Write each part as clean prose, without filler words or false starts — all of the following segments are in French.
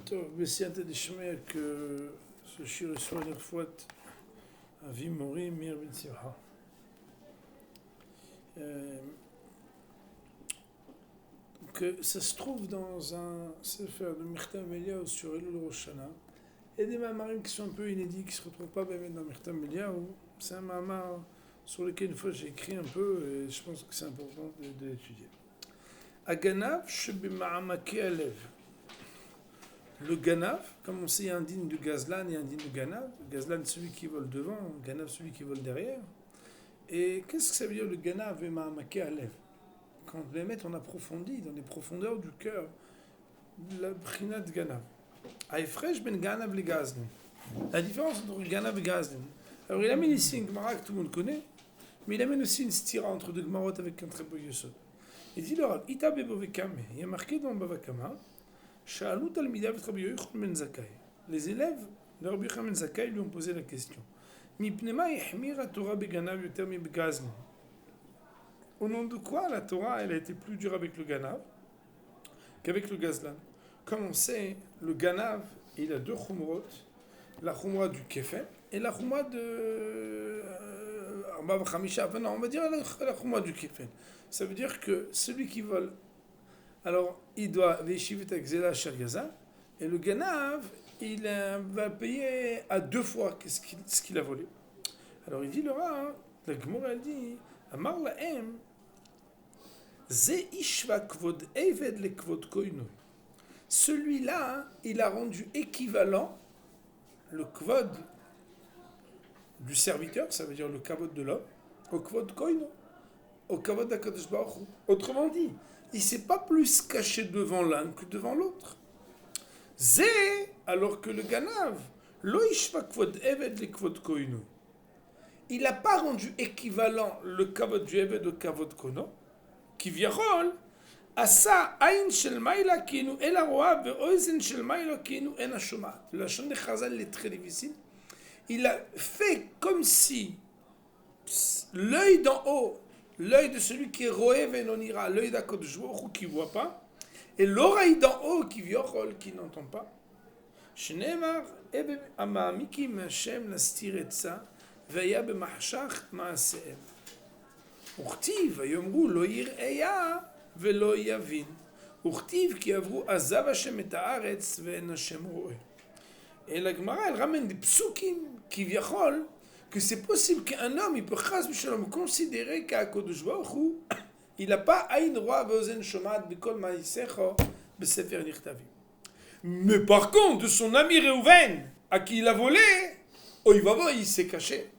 טוב, בסייעתא דשמיא que ce shir reçoit leur fois à vie mourir Mir Ben Simcha. Donc ça se trouve dans un sefer de Mirtam Eliyahu sur Elul Rosh Hashanah. Il y a des mamarim qui sont un peu inédits, qui ne se retrouvent pas même dans Mirtam Eliyahu. C'est un mamar sur lequel une fois j'ai écrit un peu et je pense que c'est important de l'étudier. Aganav shebima'amake alev. Le Ganav, comme on sait, il y a un digne du Gazlan et un digne du Ganav. Gazlan, celui qui vole devant, Ganav, celui qui vole derrière. Et qu'est-ce que ça veut dire le Ganav et Ma'amake Alev? Quand les mettre en approfondit, dans les profondeurs du cœur, la Brinat Ganav. Aïfresh ben Ganav le Gazlan. La différence entre Ganav et Gazlan. Alors il amène ici une Gemara que tout le monde connaît, mais il amène aussi une stira entre deux Gemarot avec un très beau yesod. Il dit leur Ita bebovekame. Il y a marqué dans Bavakama. Les élèves de Rabbi Yochanan ben Zakkai lui ont posé la question. Au nom de quoi la Torah elle a été plus dure avec le Ganav qu'avec le Gazlan? Comme on sait, le Ganav il a deux chumrot, la chumra du Kefen et la chumra de on va dire la chumra du Kefen. Ça veut dire que celui qui vole, alors il doit veshivet akzela shergaza, et le Ganav il va payer à deux fois ce qu'il a volé. Alors il dit le Rav, la Gemara elle dit Amar lahem ze ishva kvod eved le kvod koinoi. Celui-là il a rendu équivalent le kvod du serviteur, ça veut dire le kavod de l'homme, au kvod koino, au kavod d'Akadosh Baruch Hu. Autrement dit, il ne s'est pas plus caché devant l'un que devant l'autre. Zé, alors que le Ganav, lo ishva kvod eved le kvod koino. Il n'a pas rendu équivalent le kavod du eved au kavod koino, qui virole, asa ayn shel maila kinu el haroa ve'oizen shel maila kinu en hashomat. La chaîne de Chazal est très difficile. Il a fait comme si l'œil d'en haut, l'œil de celui qui est roé venonira, l'œil d'Akadosh Baruch Hu qui ne voit pas, et l'oreille d'en haut qui viole, qui n'entend pas. Shneimar ebe amamikim Hashem nastir etza veya b'mahshach ma'asehem. Uchtiv vayomru lo yir'eya velo yavin. Uchtiv ki avru azav Hashem et haaretz ve'en Hashem roé. Et la Gemara elle ramène des psukim qui violent que c'est possible qu'un homme, il peut chas b'shalom considérer qu'Akadosh Baruch Hu, il n'a pas ayn roa ve'ozen shomat b'kol ma'isecho b'sefer nichtavim. Mais par contre, de son ami Reuven, à qui il a volé, oivavo, il s'est caché.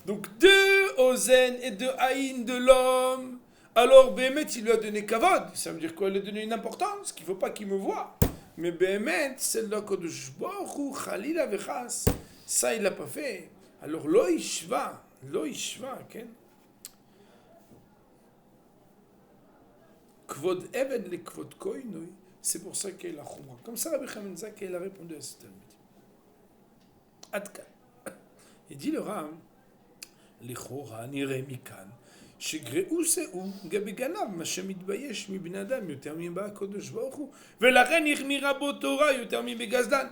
Donc de ozen et de ayn de l'homme, alors Béhémet, il lui a donné kavod. Ça veut dire quoi? Il lui a donné une importance, qu'il ne faut pas qu'il me voie. Mais Béhémet, c'est là Akadosh Baruch Hu, chalila vechas, ça il l'a pas fait. Alors, lo ishva, ken? Kvod eved le kvod koinoi, c'est pour ça qu'il a chumra. Comme ça, Rabbi Yochanan ben Zakkai a répondu à cette talmud. Adkan. Il dit le Rav, l'echora nireh mikan, שגרעו שאו גבי גנב, מה שמתבייש מבן אדם יותר מבקדוש ברוך הוא, ולכן החמירה בו תורה יותר מבגזלן.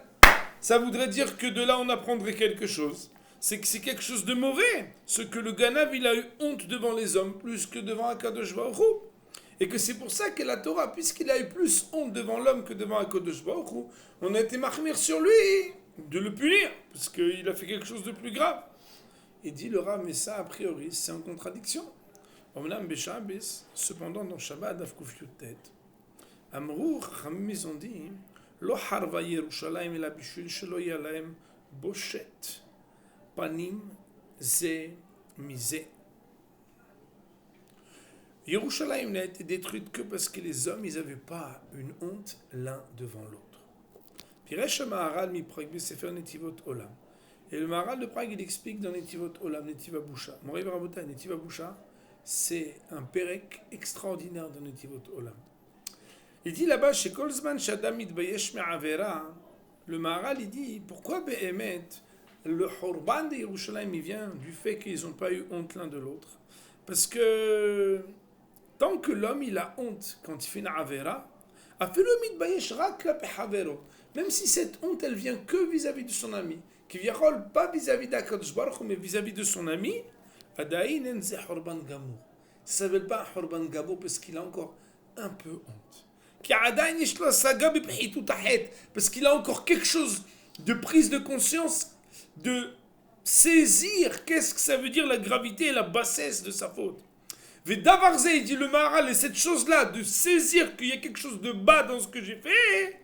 Ça voudrait dire que de là on apprendrait quelque chose. C'est que c'est quelque chose de mauvais, ce que le Ganav il a eu honte devant les hommes plus que devant Akadosh Baruch Hu. Et que c'est pour ça que la Torah, puisqu'il a eu plus honte devant l'homme que devant Akadosh Baruch Hu, on a été mahmir sur lui de le punir, parce qu'il a fait quelque chose de plus grave. Et dit le Rav, mais ça a priori c'est en contradiction. Cependant dans Shabbat Avkuf Yutet, Amrou Chachamim ils ont dit Lo harva Yerushalayim ela bishvil shelo yeh lahem boshet panim ze mize. Yerushalayim n'a été détruite que parce que les hommes ils n'avaient pas une honte l'un devant l'autre. Piresh Maharal mi Prague Sefer Netivot Olam. Et le Maharal de Prague il explique dans Netivot Olam, Netiva Busha. Moray Rabotai, Netiva Busha, c'est un perek extraordinaire dans Netivot Olam. Il dit là-bas, chez Kolzman Shadam Mitbayesh Me'avera, le Maharal il dit pourquoi Behemet, le Horban de Yerushalayim il vient du fait qu'ils n'ont pas eu honte l'un de l'autre. Parce que tant que l'homme il a honte quand il fait une Avera, Même si cette honte, elle vient que vis-à-vis de son ami, qui vient pas vis-à-vis d'Akadosh Baruch Hu, mais vis-à-vis de son ami, ça ne s'appelle pas un Horban Gamo parce qu'il a encore un peu honte. Parce qu'il a encore quelque chose de prise de conscience, de saisir qu'est-ce que ça veut dire la gravité et la bassesse de sa faute. Vedavarze, il dit le Maharal, et cette chose-là, de saisir qu'il y a quelque chose de bas dans ce que j'ai fait,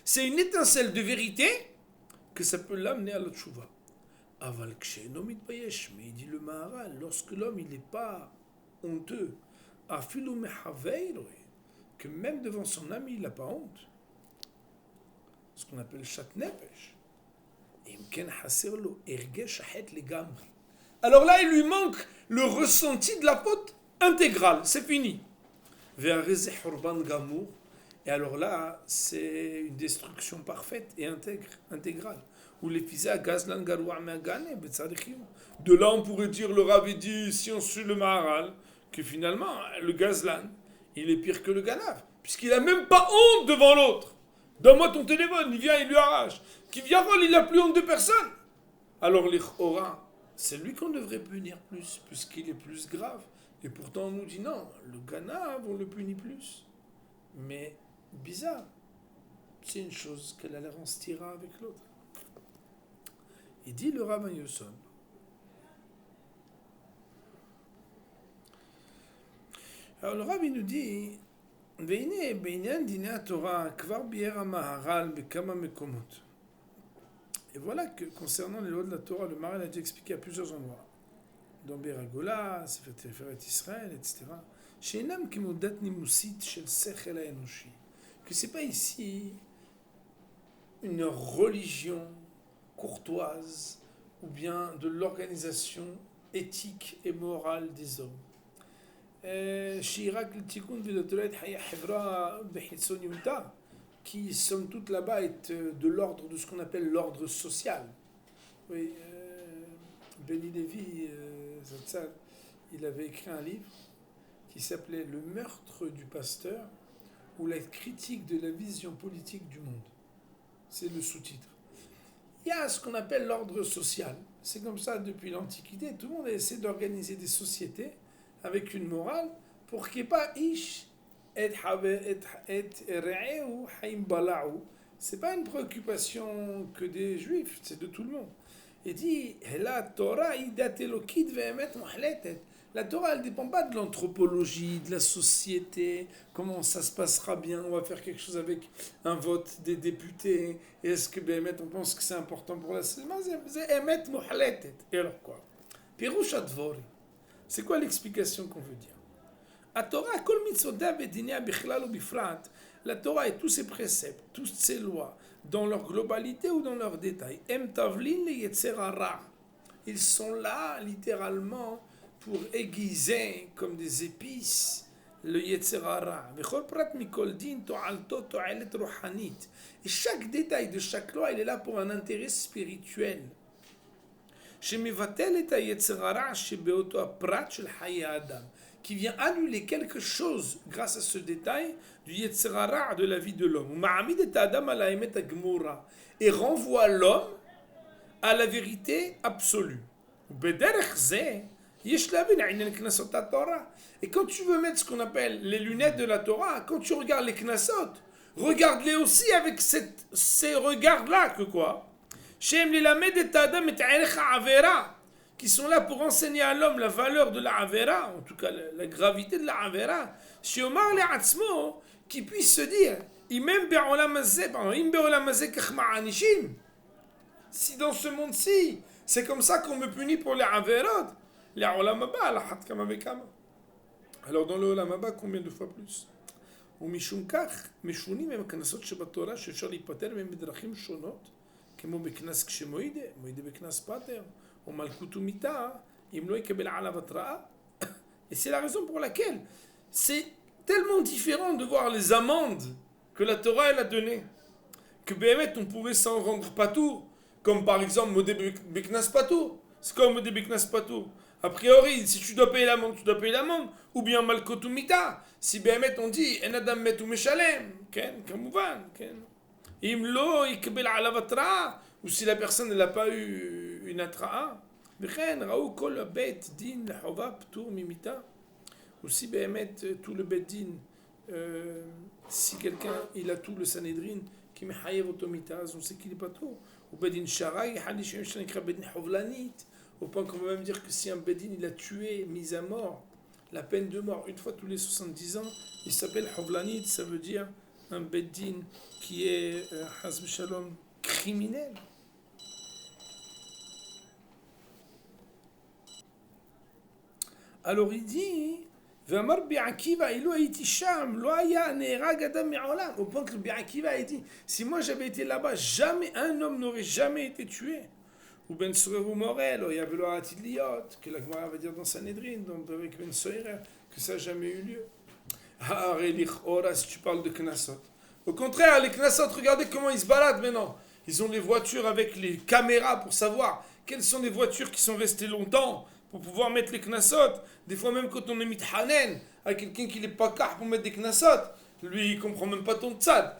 c'est une étincelle de vérité que ça peut l'amener à la tchouva. Mais il dit le Maharal, lorsque l'homme il n'est pas honteux, que même devant son ami il n'a pas honte, ce qu'on appelle chatnepesh. Alors là, il lui manque le ressenti de la faute intégrale. C'est fini. Et alors là, c'est une destruction parfaite et intégrale. De là, on pourrait dire, le Rav dit, si on suit le Maharal, que finalement, le gazlan, il est pire que le ganav. Puisqu'il n'a même pas honte devant l'autre. Donne-moi ton téléphone, il vient, il lui arrache. Kiviarol, il n'a plus honte de personne. Alors, l'Ichora, c'est lui qu'on devrait punir plus, puisqu'il est plus grave. Et pourtant, on nous dit non, le ganav, on le punit plus. Mais, bizarre, c'est une chose qu'elle a l'air en stira avec l'autre. Il dit le Rav Yosson. Alors, le Rav, il nous dit. Et voilà que concernant les lois de la Torah, le Maharal a déjà expliqué à plusieurs endroits. Dans Beragola, Sefer Tiferet Israël, etc. Que c'est pas ici une religion courtoise ou bien de l'organisation éthique et morale des hommes. Qui somme toute là-bas est de l'ordre de ce qu'on appelle l'ordre social. Oui, Beni Lévi, Zatzal, il avait écrit un livre qui s'appelait Le meurtre du pasteur ou la critique de la vision politique du monde. C'est le sous-titre. Il y a ce qu'on appelle l'ordre social. C'est comme ça depuis l'Antiquité. Tout le monde essaie d'organiser des sociétés avec une morale pour qu'il n'y ait pas ish et re'eu haim bala'u. C'est pas une préoccupation que des juifs, c'est de tout le monde. Il dit la Torah la Torah elle dépend pas de l'anthropologie, de la société, comment ça se passera bien, on va faire quelque chose avec un vote des députés, est-ce que on pense que c'est important pour la et alors quoi? Pirouch advori. C'est quoi l'explication qu'on veut dire? La Torah et tous ses préceptes, toutes ses lois, dans leur globalité ou dans leurs détails, ils sont là littéralement pour aiguiser comme des épices le Yetzer Hara. Et chaque détail de chaque loi, il est là pour un intérêt spirituel. Qui vient annuler quelque chose grâce à ce détail du Yetzer Hara de la vie de l'homme. Et renvoie l'homme à la vérité absolue. Et quand tu veux mettre ce qu'on appelle les lunettes de la Torah, quand tu regardes les Knassot, regarde-les aussi avec ces regards-là que quoi? Qui sont là pour enseigner à l'homme la valeur de la Avera, en tout cas la gravité de la Avera, qui puisse se dire, si dans ce monde-ci, c'est comme ça qu'on me punit pour les Averot, les Olam Haba, la Hat Kama Vekama. Alors dans le Olam Haba, combien de fois plus? ומשום כך, משונים הם הכנסות שבתורה שאפשר להיפטר מהם בדרכים שונות, כמו בכנס כשמוידה, מוידה בכנס פטר, או מלכות ומיתה, אם לא יקבל עליו התראה. Et c'est la raison pour laquelle c'est tellement différent de voir les amendes que la Torah elle a données, que Béhémet on pouvait s'en rendre patour, comme par exemple Modé Beknas Patour. C'est comme Modé Beknas Patour. A priori, si tu dois payer l'amende, tu dois payer l'amende. Ou bien malkotumita. Si Béhémet on dit, en adam met ou meshalem. Kamouvan. Im lo ikbel ala vatra. Ou si la personne n'a pas eu une atra'a. Bchen, raou kol bet din la hova ptour mimita. Ou si Béhémet, tout le bet din, si quelqu'un il a tout le Sanhedrin qui me hayev otomitaz, on sait qu'il n'est pas tout. Ou bedin sharai, halish yemshnikra bedin hovlanit. Au point qu'on va même dire que si un bedin il a tué, mis à mort, la peine de mort une fois tous les 70 ans, il s'appelle hovlanit, ça veut dire un bedin qui est hasb shalom criminel. Alors il dit ואמר רבי עקיבא, אילו הייתי שם, לא היה נהרג אדם מעולם. Au point que Rabbi Akiva a dit, si moi j'avais été là-bas, jamais un homme n'aurait jamais été tué. Ou Ben Sorer ou Morel, il y avait le Hatid Liot, que la Gemara va dire dans Sanhedrin, avec Ben Sorer, que ça n'a jamais eu lieu. Ora, si tu parles de Knassot. Au contraire, les Knassot, regardez comment ils se baladent maintenant. Ils ont les voitures avec les caméras pour savoir quelles sont les voitures qui sont restées longtemps, pour pouvoir mettre les knassot. Des fois même quand on est mithanen à quelqu'un qui n'est pas car pour mettre des knassot, lui il comprend même pas ton tzad.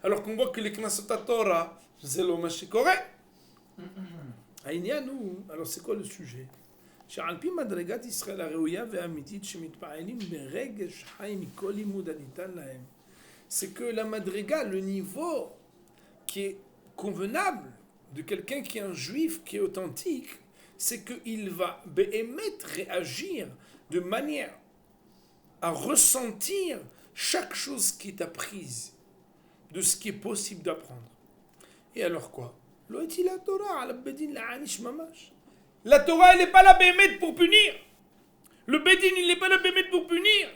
Alors qu'on voit que les knassot à Torah, c'est l'homme correct. Alors c'est quoi le sujet? שעל פי מדרגת ישראל הראויה והאמיתית שמתפעלים ברגש חי מכל לימוד הניתן להם. C'est que la madriga, le niveau qui est convenable de quelqu'un qui est un juif, qui est authentique, c'est qu'il va émettre, réagir de manière à ressentir chaque chose qui est apprise, de ce qui est possible d'apprendre. Et alors quoi? La Torah, elle n'est pas là bémet pour punir. Le Bedin, il n'est pas là bémet pour punir.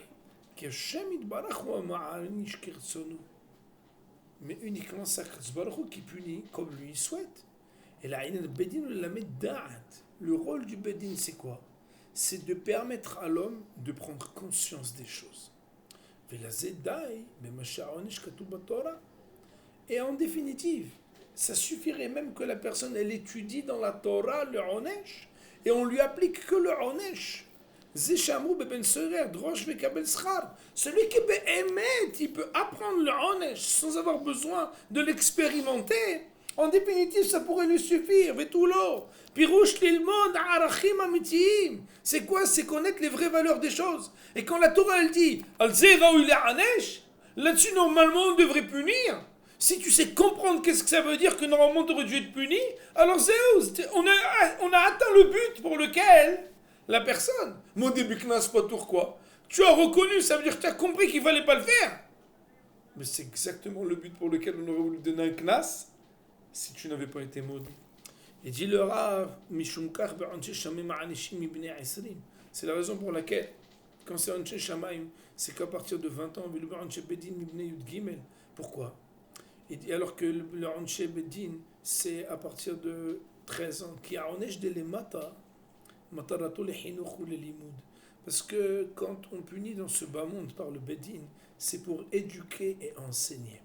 Mais uniquement Sakhatz Baruch qui punit comme lui souhaite. Et là, le Bedin, la met da'at. Le rôle du Bedin, c'est quoi? C'est de permettre à l'homme de prendre conscience des choses. Et en définitive, ça suffirait même que la personne, elle étudie dans la Torah le Onesh, et on lui applique que le Onesh. Celui qui émet, il peut apprendre le Onesh sans avoir besoin de l'expérimenter. En définitive, ça pourrait lui suffire. C'est quoi? C'est connaître les vraies valeurs des choses. Et quand la Torah, elle dit là-dessus, normalement, on devrait punir. Si tu sais comprendre qu'est-ce que ça veut dire que normalement, tu aurais dû être puni, alors on a atteint le but pour lequel la personne, mon début knas pas tour quoi. Tu as reconnu, ça veut dire que tu as compris qu'il ne fallait pas le faire. Mais c'est exactement le but pour lequel on aurait voulu donner un knas si tu n'avais pas été maudit. Et dit le Rav, c'est la raison pour laquelle, quand c'est Anshe Shamaim, c'est qu'à partir de 20 ans, pourquoi? Et dit alors que le Anshe Bedin, c'est à partir de 13 ans, qui a Onesh de l'Emata, parce que quand on punit dans ce bas monde par le Bedin, c'est pour éduquer et enseigner.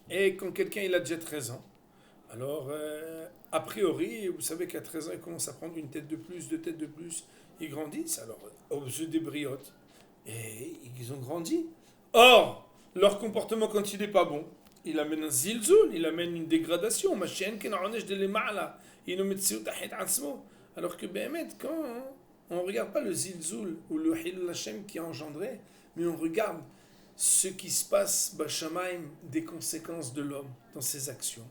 Et quand quelqu'un il a déjà 13 ans, alors a priori, vous savez qu'à 13 ans, ils commencent à prendre une tête de plus, deux têtes de plus, ils grandissent, alors aux yeux des briottes, et ils ont grandi. Or, leur comportement quand il n'est pas bon, il amène un zilzoul, il amène une dégradation. Alors que Béhémet, quand on ne regarde pas le zilzoul ou le hilul Hashem qui a engendré, mais on regarde ce qui se passe, Bashamaim, des conséquences de l'homme dans ses actions.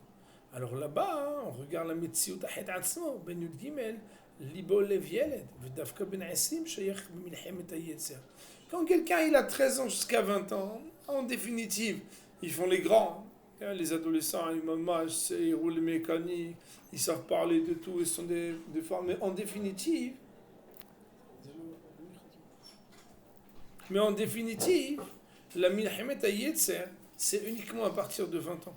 Alors là-bas, on regarde la Metziut Ahed Atzmo, Ben Yud Gimel, Libo Lev Yeled, V'davka Ben Asim, Shayach B'milchemet HaYetzer. Quand quelqu'un il a 13 ans jusqu'à 20 ans, en définitive, ils font les grands. Les adolescents, les mamans, ils roulent les mécaniques, ils savent parler de tout, ils sont des formes. Mais en définitive, la Milchemet HaYetzer, c'est uniquement à partir de 20 ans.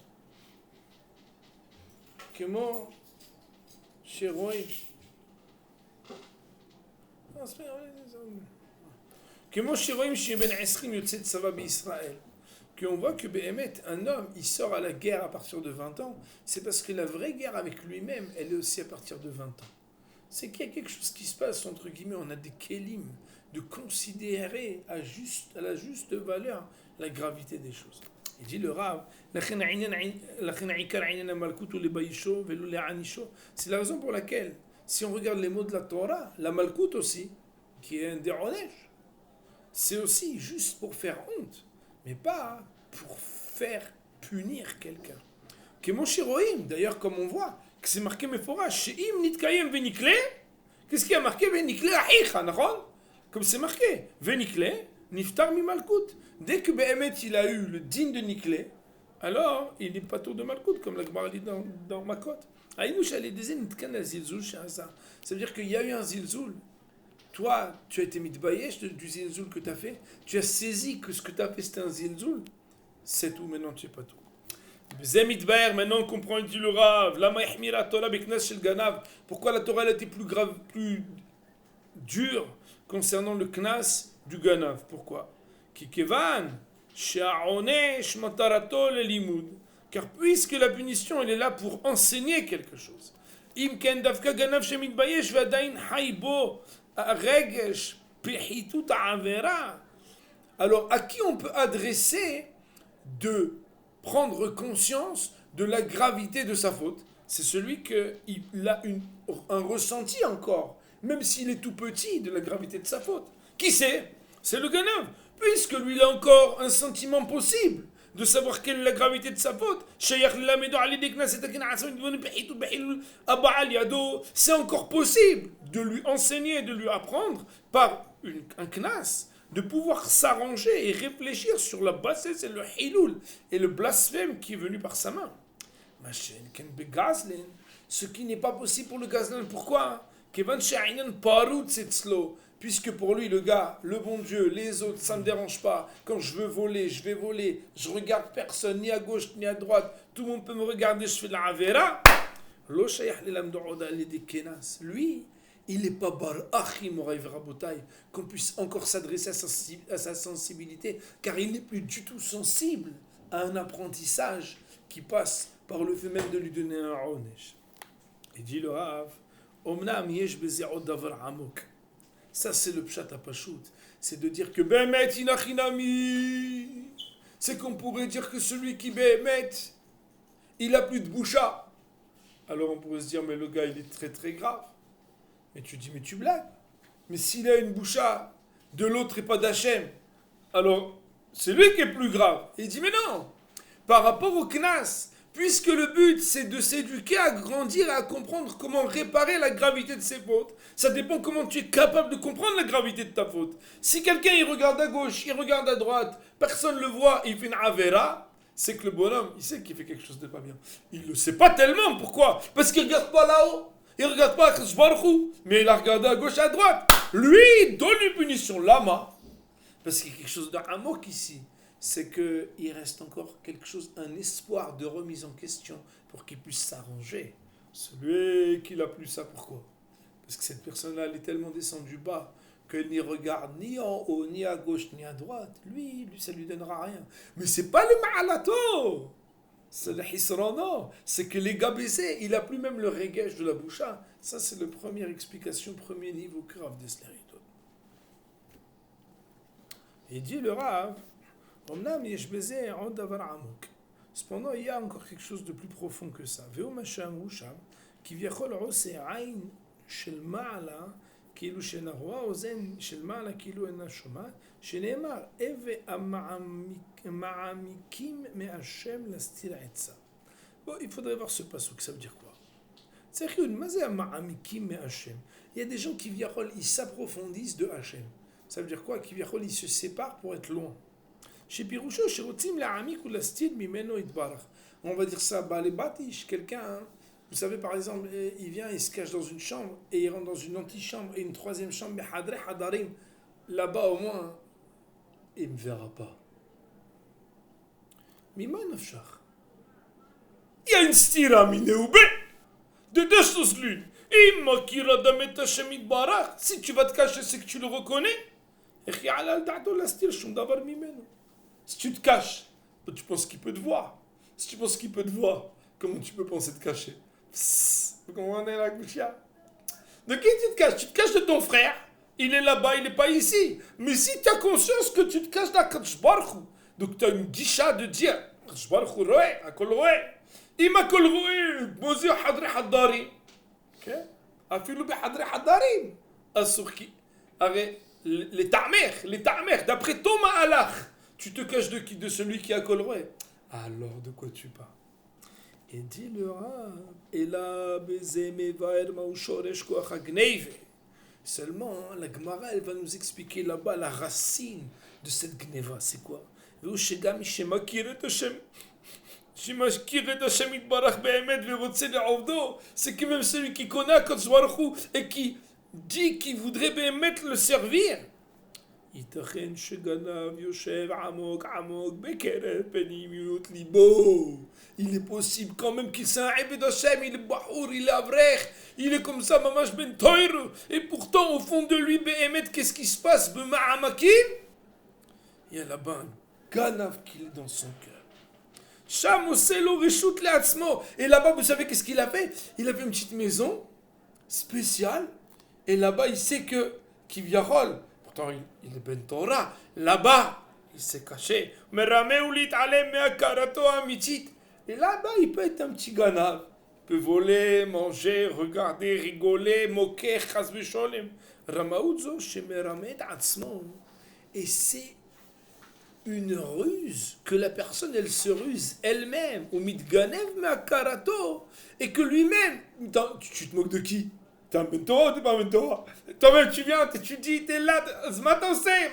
Comment chez Roy כמו שרואים שבן 20 יוצא צבא בישראל, qu'on voit que Béhémet, un homme, il sort à la guerre à partir de 20 ans, c'est parce que la vraie guerre avec lui-même, elle est aussi à partir de 20 ans. C'est qu'il y a quelque chose qui se passe, entre guillemets, on a des kélim, de considérer à la juste valeur la gravité des choses. Il dit le Rav, c'est la raison pour laquelle, si on regarde les mots de la Torah, la Malkout aussi, qui est un déronesh, c'est aussi juste pour faire honte, mais pas pour faire punir quelqu'un. D'ailleurs, comme on voit, que c'est marqué Meforash, qu'est-ce qui a marqué comme c'est marqué, Venikle, Niftar mi Malkout. Dès que Béhémet il a eu le digne de Niklé, alors il n'est pas tour de Malkout, comme la Gemara dit dans Makot. Ça veut dire qu'il y a eu un zilzoul. Toi, tu as été mitbayesh du zilzoul que tu as fait. Tu as saisi que ce que tu as fait c'était un zilzoul. C'est tout, maintenant tu sais pas tout. Maintenant on comprend, il dit le Rav. Pourquoi la Torah elle était plus grave, plus dure concernant le knas du ganav? Pourquoi? Car puisque la punition elle est là pour enseigner quelque chose. Alors à qui on peut adresser de prendre conscience de la gravité de sa faute? C'est celui qui a un ressenti encore, même s'il est tout petit, de la gravité de sa faute. Qui c'est? C'est le ganav. Puisque lui, il a encore un sentiment possible de savoir quelle est la gravité de sa faute. C'est encore possible de lui enseigner, de lui apprendre par un knas, de pouvoir s'arranger et réfléchir sur la bassesse et le hiloul et le blasphème qui est venu par sa main. Ce qui n'est pas possible pour le gazlan. Pourquoi? Puisque pour lui, le gars, le bon Dieu, les autres, ça ne me dérange pas. Quand je veux voler, je vais voler. Je regarde personne, ni à gauche, ni à droite. Tout le monde peut me regarder, je fais de la avera. Lui, il n'est pas bar'achim qu'on puisse encore s'adresser à sa sensibilité, car il n'est plus du tout sensible à un apprentissage qui passe par le fait même de lui donner un onesh. Il dit le Rav, Omnam yesh beze od davar amok. Ça, c'est le pshat apashout. C'est de dire que Béhémet inachinami. C'est qu'on pourrait dire que celui qui Béhémet, il a plus de boucha. Alors on pourrait se dire, mais le gars, il est très très grave. Mais tu dis, mais tu blagues. Mais s'il a une boucha de l'autre et pas d'Hachem, alors c'est lui qui est plus grave. Et il dit, mais non. Par rapport au knas, puisque le but c'est de s'éduquer, à grandir et à comprendre comment réparer la gravité de ses fautes. Ça dépend comment tu es capable de comprendre la gravité de ta faute. Si quelqu'un il regarde à gauche, il regarde à droite, personne ne le voit, il fait une avera, c'est que le bonhomme, il sait qu'il fait quelque chose de pas bien. Il ne le sait pas tellement, pourquoi? Parce qu'il ne regarde pas là-haut, il ne regarde pas à Shbarchou, mais il a regardé à gauche et à droite. Lui, donne une punition, lama. Parce qu'il y a quelque chose de hamok ici. C'est qu'il reste encore quelque chose, un espoir de remise en question pour qu'il puisse s'arranger. Celui qui n'a plus ça, pourquoi? Parce que cette personne-là, elle est tellement descendue bas qu'elle n'y regarde ni en haut, ni à gauche, ni à droite. Lui, ça ne lui donnera rien. Mais c'est pas le ma'alato, c'est le hisrano. C'est que les gars baisés, il n'a plus même le régèche de la boucha. Ça, c'est la première explication, premier niveau grave de Slérito. Il dit le Rav, cependant, il y a encore quelque chose de plus profond que ça. של מעלה, כאילו שאינה רואה, אוזן של מעלה, כאילו אינה שומעת, שנאמר, מעמיקים מהשם להסתיר עצה. Bon, il faudrait voir ce passage, ça veut dire quoi? C'est que il y a des gens qui ils s'approfondissent de Hachem. Ça veut dire quoi? Qui ils se séparent pour être loin. Chez Piroucho, chez Rotzim, la amik ou la style, mimeno itbarach. On va dire ça, les batish, quelqu'un, vous savez par exemple, il vient, il se cache dans une chambre, et il rentre dans une antichambre, et une troisième chambre, mais hadre hadarim, là-bas au moins, il ne me verra pas. Mima nafshach. Il y a une stira mineoube, de deux choses l'une. Si tu vas te cacher, c'est que tu le reconnais. Si tu te caches, Tu penses qu'il peut te voir. Si tu penses qu'il peut te voir, comment tu peux penser te cacher? Psst, vous comprenez la Gouchia? De qui tu te caches? Tu te caches de ton frère. Il est là-bas, il n'est pas ici. Mais si tu as conscience que tu te caches d'Akadosh Baruch Hu, donc tu as une guicha de dire Akadosh Baruch Hu roé, akol roé. Ima kol roé, mozi hadri hadari. Ok? Afilu bi hadri hadari. Asurki. Arrête. Les ta'mer, d'après Thomas Allah, tu te caches de qui? De celui qui a coloré. Alors, de quoi tu parles? Et dit le Rav, et là, seulement, la Gemara, elle va nous expliquer là-bas la racine de cette gneva. C'est quoi? C'est que même celui qui connaît Akadosh Baruch Hu et qui dit qu'il voudrait bien mettre le servir. ייתכן שגנב יושב עמוק עמוק בקרב פנימיות ליבו. Il est possible quand même qu'il soit un Ebed Hashem, il est bahour, il est avrech, il est comme ça, mamash ben toir, et pourtant au fond de lui, Behemet, qu'est-ce qui se passe? B'ma'amakim, il y a là-bas un ganav qui est dans son cœur. Sham oselo reshut le'atzmo. Et là-bas, vous savez qu'est-ce qu'il a fait? Il a fait une petite maison spéciale, et là-bas, il sait que Kivyarol, pourtant il est ben Torah, là-bas, il s'est caché. Et là-bas, il peut être un petit ganav. Il peut voler, manger, regarder, rigoler, moquer, chas v'sholem. Ramaoudzo, shemeramet atzmo. Et c'est une ruse que la personne, elle se ruse elle-même. Ou mitganev me'akarato. Et que lui-même, tu te moques de qui? T'es un mentor ou t'es pas un mentor? Toi-même, tu viens, tu dis, t'es là, zmata osei,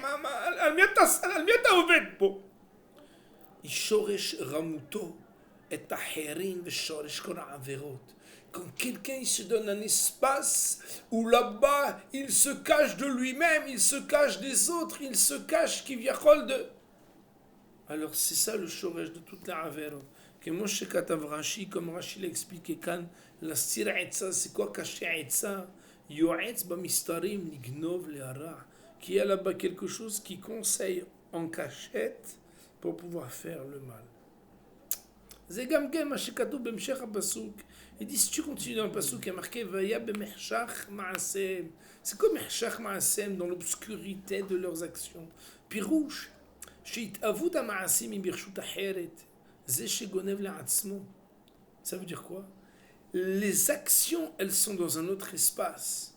almiata oved po. Ishoresh ramuto et taherin veshoresh kol averot. Quand quelqu'un il se donne un espace où là-bas il se cache de lui-même, il se cache des autres, il se cache qui vient de. Alors c'est ça le shoresh de toute la averot. Que Moshe Katav Rashi, comme Rashi l'a expliqué, quand la stira etza, c'est quoi cacher etza? Yoetz bamistarim lignov le'ara. Qu'il y a là-bas quelque chose qui conseille en cachette pour pouvoir faire le mal. Zegam gem mashekatu b'mshech ha'pasuk. Il dit si tu continues dans le pasuk, il y a marqué vaya b'mechshach ma'asem. C'est quoi mechshach ma'asem dans l'obscurité de leurs actions? Pirouche, she'itavut ha'ma'asim ibirshut ha'cheret. Ça veut dire quoi? Les actions, elles sont dans un autre espace.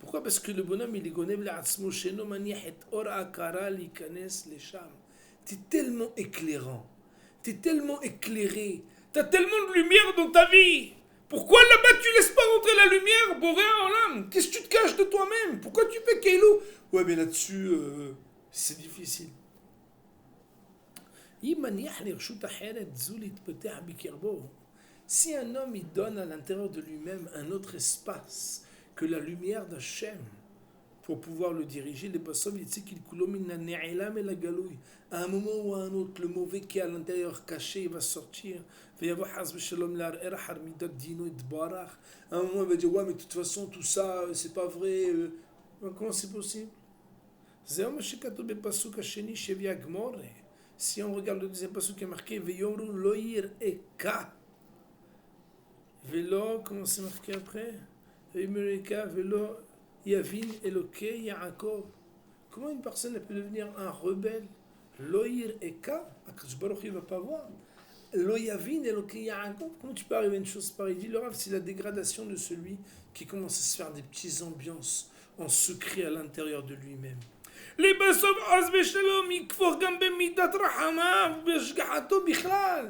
Pourquoi? Parce que le bonhomme, il est gonev la'atzmo sheno maniach et or akara likanes lesham. T'es tellement éclairant, t'es tellement éclairé, t'as tellement de lumière dans ta vie. Pourquoi là-bas tu laisses pas rentrer la lumière, Boré en l'âme? Qu'est-ce que tu te caches de toi-même? Pourquoi tu fais Keilou? Ouais, mais là-dessus, c'est difficile. Si un homme il donne à l'intérieur de lui-même un autre espace que la lumière d'Hachem pour pouvoir le diriger, les personnes il sait qu'il à un moment ou à un autre, le mauvais qui est à l'intérieur caché il va sortir. À un moment il va dire ouais mais de toute façon tout ça c'est pas vrai. Comment c'est possible? Si on regarde le deuxième passage qui est marqué Veyomru loïr eka. Velo, comment c'est marqué après? Veyomru eka, velo yavin eloke Yaakov. Comment une personne peut devenir un rebelle? Loïr eka, Akadosh Baruch Hu ne va pas voir. Lo yavin eloke Yaakov. Comment tu peux arriver à une chose pareille? Dit le Rav, c'est la dégradation de celui qui commence à se faire des petites ambiances en secret à l'intérieur de lui-même. לבסוף חס ושלום יכפור גם במידת רחמיו ובהשגחתו בכלל.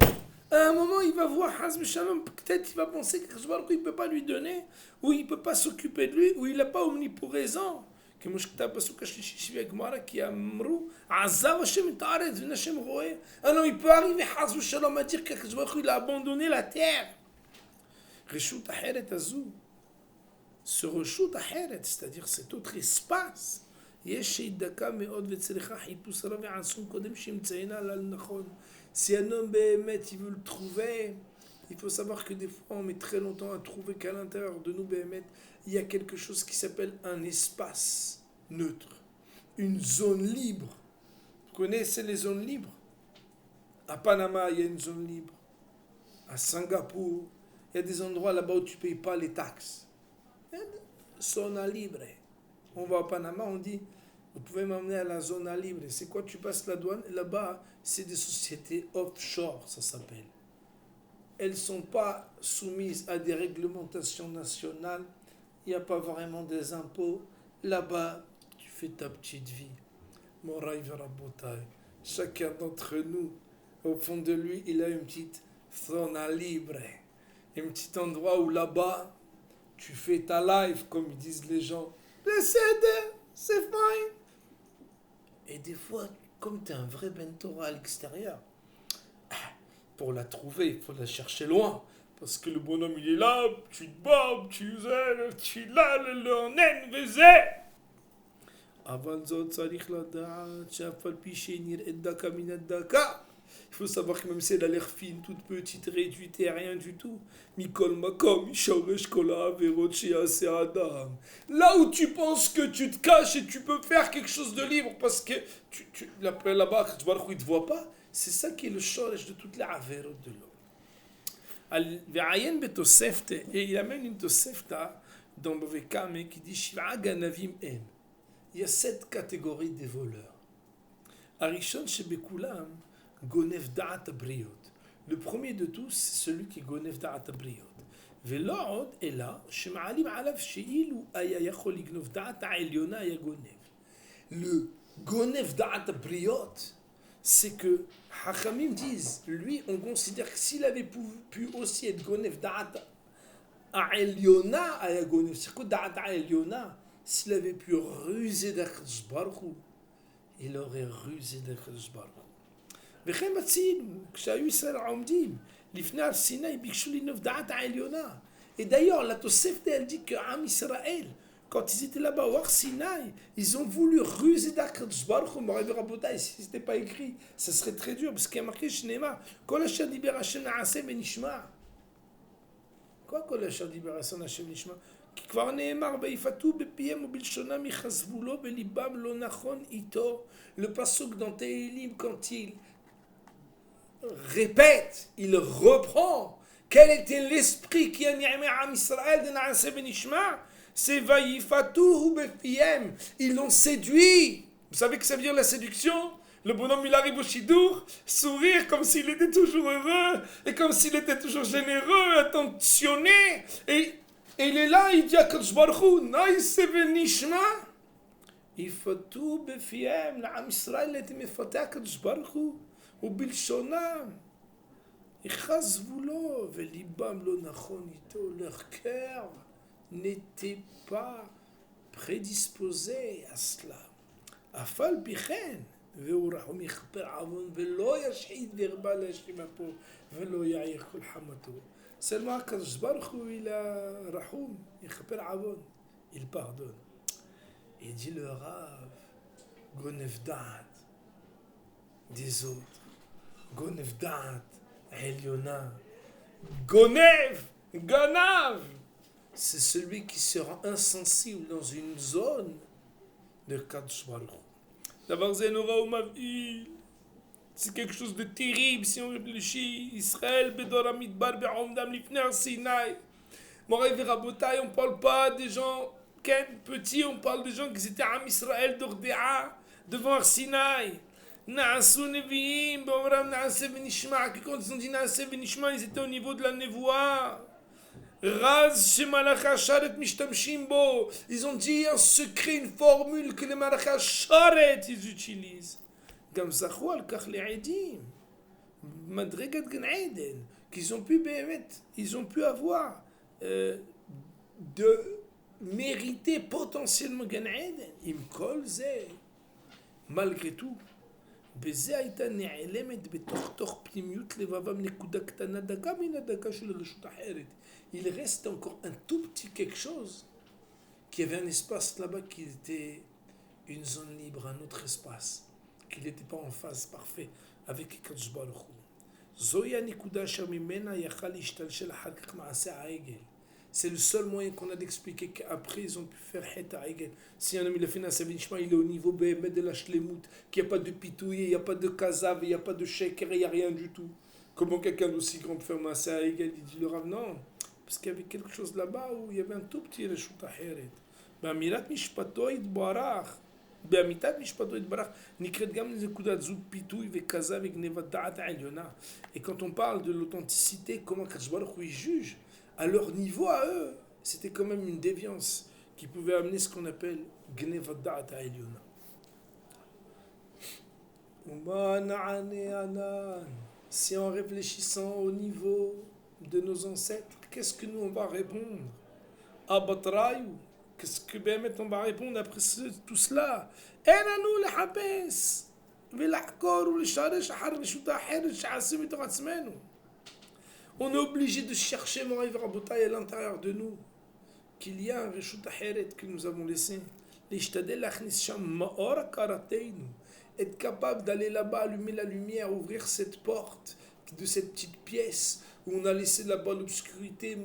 À un moment, il va voir Haz Shalom, peut-être il va penser que il ne peut pas lui donner, ou il ne peut pas s'occuper de lui, ou il n'est pas omniprésent. כמו שכתב פסוק השלישי בגמרא, כי אמרו, עזב השם את הארץ ונשם רואה. Alors il peut arriver Haz Shalom à dire qu'Akadosh Baruch Hu il a abandonné la terre. רשות אחרת הזו, ce רשות אחרת, c'est-à-dire cet autre espace, si un homme béhémet, il veut le trouver, il faut savoir que des fois on met très longtemps à trouver qu'à l'intérieur de nous béhémet, il y a quelque chose qui s'appelle un espace neutre, une zone libre. Vous connaissez les zones libres? À Panama, il y a une zone libre. À Singapour, il y a des endroits là-bas où tu ne payes pas les taxes. Zona libre. On va à Panama, on dit, vous pouvez m'emmener à la zona libre. C'est quoi? Tu passes la douane. Là-bas, c'est des sociétés offshore, ça s'appelle. Elles ne sont pas soumises à des réglementations nationales. Il n'y a pas vraiment des impôts. Là-bas, tu fais ta petite vie. Mon rêve rabotaille. Chacun d'entre nous, au fond de lui, il a une petite zona libre. Un petit endroit où là-bas, tu fais ta life, comme ils disent les gens. C'est fine. Et des fois, comme tu es un vrai Bentora à l'extérieur, pour la trouver, il faut la chercher loin. Parce que le bonhomme, il est là, tu te bats, tu l'as, le naine, אבל זאת צריך לדעת שאף על פי שנראית דקה מן הדקה, il faut savoir que même si elle a l'air fine, toute petite, réduite et rien du tout, Mikol Makom, Ishoresh Kola, Verochi Adam. Là où tu penses que tu te caches et tu peux faire quelque chose de libre parce que là-bas, tu vois, il ne te voit pas, c'est ça qui est le shoresh de toutes les avérotes de l'homme. Et il amène une tosefta dans Bavekame qui dit Shiva Ganavim En. Il y a 7 catégories de voleurs. Arishon Shebekulam, Gonev Da'at Abriot. Le premier de tous, c'est celui qui est Gonev Da'at Abriot. Vela'od est là, Shema'alim Alav She'ilu Aya Yachol Ignov Da'at Ha'elyona Aya Gonev. Le Gonev Da'at Abriot, c'est que Hachamim disent, lui, on considère que s'il avait pu aussi être Gonev Da'at Ha'elyona Aya Gonev, c'est quoi Da'at Ha'elyona? S'il avait pu ruser d'Akadosh Baruch Hu, il aurait rusé d'Akadosh Baruch Hu. וכן מצינו, כשהיו ישראל עומדים לפני הר סיני, ביקשו לנוף דעת העליונה. Et d'ailleurs, la Tosefta, elle dit qu'Am Israël, quand ils étaient là-bas au Har Sinaï, ils ont voulu ruser d'Akadosh Baruch Hu. M'aurait vu Rabotai, si ce n'était pas écrit, ça serait très dur, parce qu'il y a marqué Shneema, Kol asher diber Hashem na'aseh benishma. Quoi, Kol asher diber Hashem nishma? כבר נאמר, ויפתו בפיהם ובלשונם יחזבו לו בליבם לא נכון איתו. Le pasuk dans Tehilim, quand il répète, il reprend quel était l'esprit qui a ni'amé à Israël de Na'aseh benishma, c'est Vayifatuhu bepiem. Ils l'ont séduit. Vous savez que ça veut dire la séduction? Le bonhomme, il arrive au Shidour, sourire comme s'il était toujours heureux, et comme s'il était toujours généreux, attentionné, et il est là, il dit à Kadosh Baruch Hu, Naïse benishma, יפתו בפיהם, לעם ישראל הייתי מפתה הקדוש ברוך הוא, ובלשונם יחזבו לו, וליבם לא נכון איתו. Leur cœur n'était pas prédisposé à cela. אף על פי כן, והוא רחום יכפר עוון, ולא ישחית וירבה להשלים אפו, ולא יעיר כל חמתו. Seulement, Akadosh Baruch Hu, il a Rahoum, il khapir avon, il pardonne. Et dit le Rav, Gonev Da'at des autres, Gonev Da'at Elyona, Gonev, Ganav, c'est celui qui se rend insensible dans une zone de Kadosh Baruch Hu. D'abord, Zenora ou Mav'il. C'est quelque chose de terrible si on réfléchit. Israël, Bedora Midbar, Be'omdam, Lifner, Sinaï. Moray Verabotai, on ne parle pas des gens petits, on parle des gens qui étaient à Israël, d'Ordéa, devant Sinaï. Na'asu Nevi'im, Be'omram Na'aseh Benishma. Quand ils ont dit Na'aseh Benishma, ils étaient au niveau de la Nevoa. Raz Shemalach Sharet Mishtamshimbo. Ils ont dit en secret une formule que les Malach Sharet ils utilisent. גם זכו על כך לעדים, מדרגת גן עדן, qu'ils ont pu באמת, ils ont pu avoir de mériter potentiellement גן עדן, עם כל זה, malgré tout, בזה הייתה נעלמת בתוך פנימיות לבבם נקודה קטנה דקה מן הדקה של רשות אחרת. Il reste encore un tout petit quelque chose, qui avait un espace là-bas qui était une zone libre, un autre espace. Qu'il n'était pas en phase parfaite avec Kadosh Baruch Hu. Zoya Nikuda Shamimena Yachal Ishtalshel Hakak Maaseh Haegel. C'est le seul moyen qu'on a d'expliquer qu'après ils ont pu faire Heta Egel. Si un homme il a fait Nasser Benishma, il est au niveau BM de la Shlemut, qu'il n'y a pas de pitouille, il n'y a pas de kazav, il n'y a pas de sheker, il n'y a rien du tout. Comment quelqu'un d'aussi grand peut faire Nasser Egel? Il dit le Rav, non. Parce qu'il y avait quelque chose là-bas où il y avait un tout petit Reshut Aheret. Mirat Mishpato Yitbarach. באמיתת משפטו יתברך נקראת גם נקודת זות פיתוי וכזה וגנבת דעת העליונה. Et quand on parle de l'authenticité, comment Kadosh Baruch Hu juge, à leur niveau à eux, c'était quand même une déviance qui pouvait amener ce qu'on appelle gnevat da'at ha'elyona. Si en réfléchissant au niveau de nos ancêtres, qu'est-ce que nous on va répondre? Abatrayu, qu'est-ce que on va répondre après tout cela? Enanu l'habes, ולחקור ולשרש אחר רשות האחרת שעשינו מתוך עצמנו. On est obligé de chercher, mon rêve Rabotai, à l'intérieur de nous, qu'il y a un Reshut Aheret que nous avons laissé. Être capable d'aller là-bas, allumer la lumière, ouvrir cette porte de cette petite pièce où on a laissé là-bas l'obscurité, où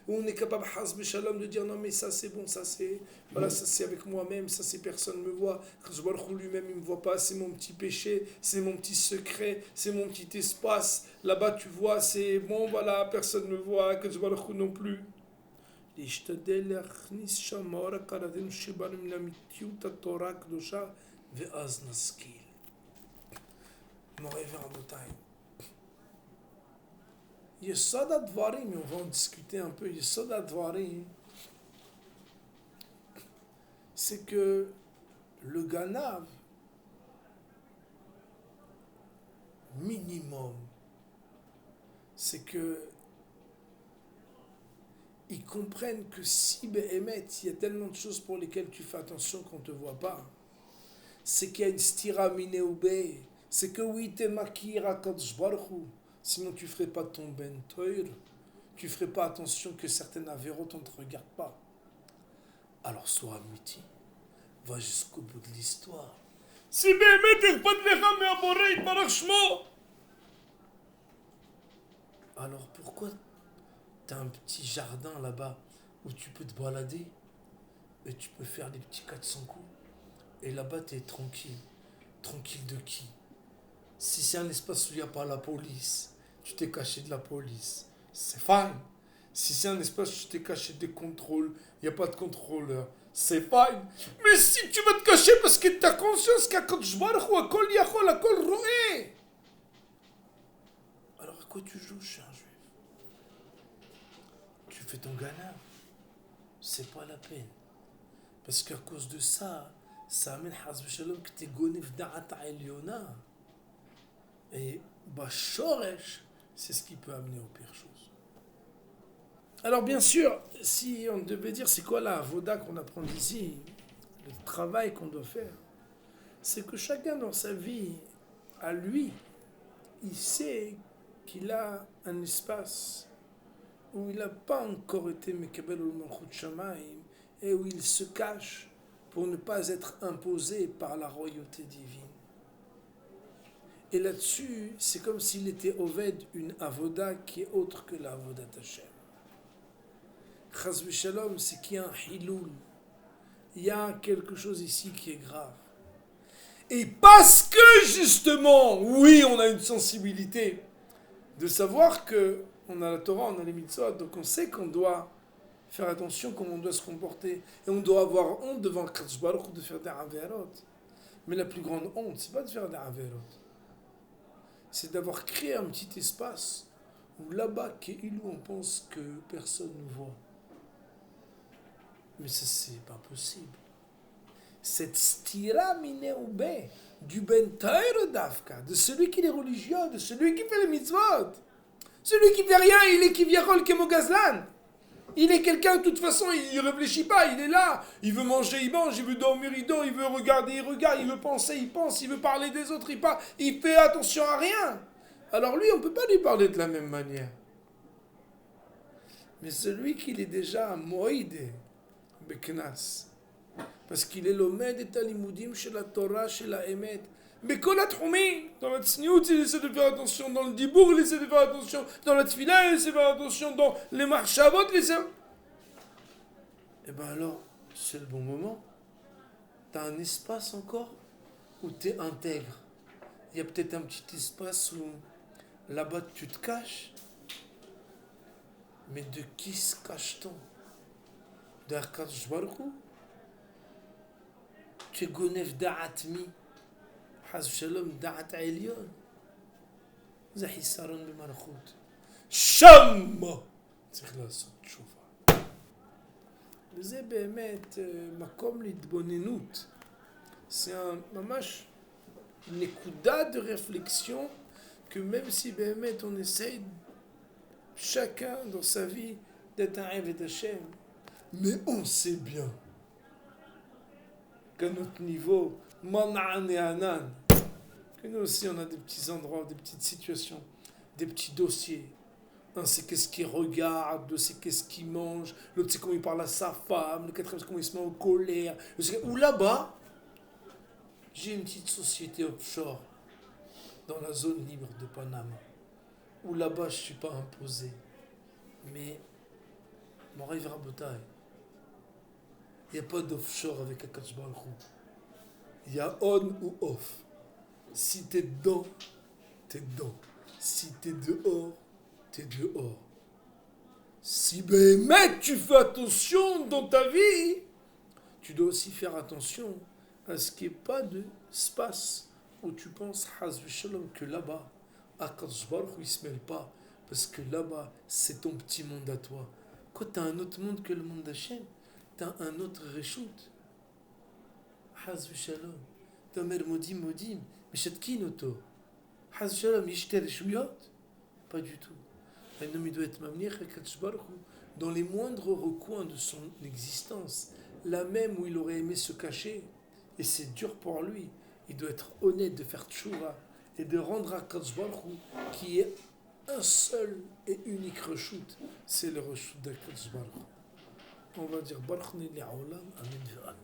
on est capable, de dire non mais ça c'est bon, ça c'est voilà, ça c'est avec moi-même, ça c'est personne ne me voit, lui-même il me voit pas, c'est mon petit péché, c'est mon petit secret, c'est mon petit espace, là-bas tu vois, c'est bon voilà, personne ne me voit, que non plus. להשתדל להכניס שם האור הקרדנו שבנו מן אמיתיות התורה הקדושה ואז נשכיל. מוריי ורבותיי, יסוד הדברים, on va en discuter un peu, יסוד הדברים, c'est que le ganav, minimum, c'est que ils comprennent que si Béhémet, il y a tellement de choses pour lesquelles tu fais attention qu'on ne te voit pas, c'est qu'il y a une stira minéoubé, c'est que oui, t'es makira Kadosh Baruch Hu, sinon tu ne ferais pas ton ben toir, tu ne ferais pas attention que certaines avérotes on ne te regarde pas. Alors sois amiti, va jusqu'au bout de l'histoire. Si Béhémet n'est pas de l'Echam et Aboré, il parle Shmo. Alors pourquoi t'as un petit jardin là-bas où tu peux te balader et tu peux faire des petits 400 coups et là-bas t'es tranquille. Tranquille de qui? Si c'est un espace où il n'y a pas la police, tu t'es caché de la police, c'est fine. Si c'est un espace où tu t'es caché des contrôles, il n'y a pas de contrôleur, c'est fine. Mais si tu vas te cacher parce que tu as conscience qu'Akadosh Baruch Hu Akol Yachol Akol Roé, alors à quoi tu joues, cher juif? Tu fais ton ganav, c'est pas la peine. Parce qu'à cause de ça, ça amène Hazv Shalom que t'es gonef da'ata eliona. Et Bashoresh, c'est ce qui peut amener aux pires choses. Alors bien sûr, si on devait dire c'est quoi la avoda qu'on apprend ici, le travail qu'on doit faire, c'est que chacun dans sa vie, à lui, il sait qu'il a un espace où il n'a pas encore été Mekabel ul Malchut Shamayim et où il se cache pour ne pas être imposé par la royauté divine. Et là-dessus, c'est comme s'il était Oved, une avoda qui est autre que la avoda Hashem. Chas v'shalom, c'est qu'il y a un hiloul. Il y a quelque chose ici qui est grave. Et parce que justement, oui, on a une sensibilité de savoir que on a la Torah, on a les mitzvot, donc on sait qu'on doit faire attention comment on doit se comporter. Et on doit avoir honte devant Kadosh Baruch Hu de faire des averot. Mais la plus grande honte, c'est pas de faire des averot. C'est d'avoir créé un petit espace où là-bas, où on pense que personne ne voit. Mais ça, c'est pas possible. Cette stira minéoubé du ben taïr d'Afka, de celui qui est religieux, de celui qui fait les mitzvot, celui qui fait rien, il est qui vient comme Gazlan. Il est quelqu'un, de toute façon, il ne réfléchit pas, il est là. Il veut manger, il mange, il veut dormir, il dort, il veut regarder, il regarde, il veut penser, il pense, il veut parler des autres, il parle, il fait attention à rien. Alors lui, on ne peut pas lui parler de la même manière. Mais celui qui est déjà moïde, Beknas, parce qu'il est l'omed et talimoudim chez la Torah, chez la Emet, Mais quand la troumé, dans la tsniout, il essaie de faire attention, dans le dibour, il essaie de faire attention, dans la tfila, il essaie de faire attention, dans les marchavot, il essaie... Eh ben alors, c'est le bon moment. T'as un espace encore où t'es intègre. Il y a peut-être un petit espace où là-bas tu te caches. Mais de qui se cache-t-on? d'Akadosh Baruch Hu. Tu es gonef da'at mi, Haz Shalom da'at Elyon. זה חיסרון במלכות. שמה צריך לעשות תשובה. וזה באמת מקום להתבוננות. C'est ממש נקודה de réflexion que même si באמת on essaye chacun dans sa vie d'être un rêve d'Hachem, mais on sait bien qu'à notre niveau, Man'an et Anan, que nous aussi on a des petits endroits, des petites situations, des petits dossiers. Un c'est qu'est-ce qu'il regarde, l'autre c'est qu'est-ce qu'il mange, l'autre c'est comment il parle à sa femme, le quatrième c'est comment il se met en colère. Ou là-bas, j'ai une petite société offshore dans la zone libre de Panama. Où là-bas je ne suis pas imposé. Mais, mon rêve Rabotai, il n'y a pas d'offshore avec Akadosh Baruch Hu. Il y a on ou off. Si t'es dedans, t'es dedans. Si t'es dehors, t'es dehors. Si ben tu fais attention dans ta vie, tu dois aussi faire attention à ce qu'il n'y ait pas d'espace où tu penses Shalom, que là-bas, Akadosh Baruch Hu, il ne se mêle pas. Parce que là-bas, c'est ton petit monde à toi. Quand tu as un autre monde que le monde d'Hachem, tu as un autre reshoot. Haz v'shalom. Tu as mer modim, modim. Mais chetkin auto. Haz v'shalom, yishter reshuyot. Pas du tout. Un homme, il doit être mamnir dans les moindres recoins de son existence. Là même où il aurait aimé se cacher. Et c'est dur pour lui. Il doit être honnête de faire tchouva et de rendre à Akadosh Baruch Hu qui est un seul et unique reshoot, c'est le reshoot d'Akadosh Baruch Hu. On va dire Baruch Ni Li'olam, Amen.